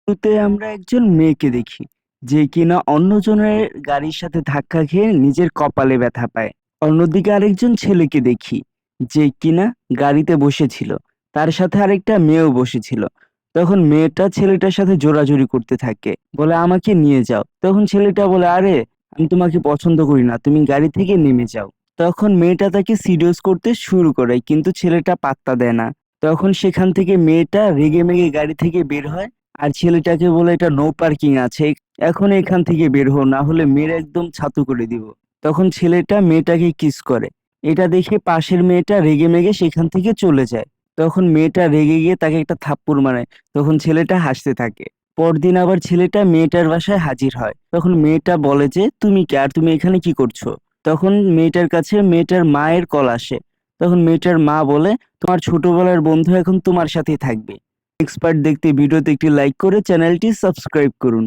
শুরুতে আমরা একজন মেয়েকে দেখি যে কিনা অন্যজনের গাড়ির সাথে ধাক্কা খেয়ে নিজের কপালে ব্যথা পায়। অন্যদিকে আরেকজন ছেলেকে দেখি যে কিনা গাড়িতে বসেছিল, তার সাথে আরেকটা মেয়েও বসেছিল। তখন মেয়েটা ছেলেটার সাথে জোরাজুরি করতে থাকে, বলে আমাকে নিয়ে যাও। তখন ছেলেটা বলে, আরে আমি তোমাকে পছন্দ করি না, তুমি গাড়ি থেকে নেমে যাও। তখন মেয়েটা তাকে সিরিয়াস করতে শুরু করে, কিন্তু ছেলেটা পাত্তা দেয় না। তখন সেখান থেকে মেয়েটা রেগে মেগে গাড়ি থেকে বের হয় আর ছেলেটাকে বলে, এটা নো পার্কিং আছে, এখন এখান থেকে বের হও, না হলে মেয়ের একদম ছাতু করে দিব। তখন ছেলেটা মেয়েটাকে কিস করে। এটা দেখে পাশের মেয়েটা রেগে মেগে সেখান থেকে চলে যায়। তখন মেয়েটা রেগে গিয়ে তাকে একটা থাপ্পড় মারে। তখন ছেলেটা হাসতে থাকে। পরদিন আবার ছেলেটা মেয়েটার বাসায় হাজির হয়। তখন মেয়েটা বলে যে, তুমি কে আর তুমি এখানে কি করছো? তখন মেয়েটার কাছে মেয়েটার মায়ের কল আসে। তখন মেয়েটার মা বলে, তোমার ছোটবেলার বন্ধু এখন তোমার সাথেই থাকবে। নেক্সট পার্ট দেখতে ভিডিওতে একটি লাইক করে চ্যানেলটি সাবস্ক্রাইব করুন।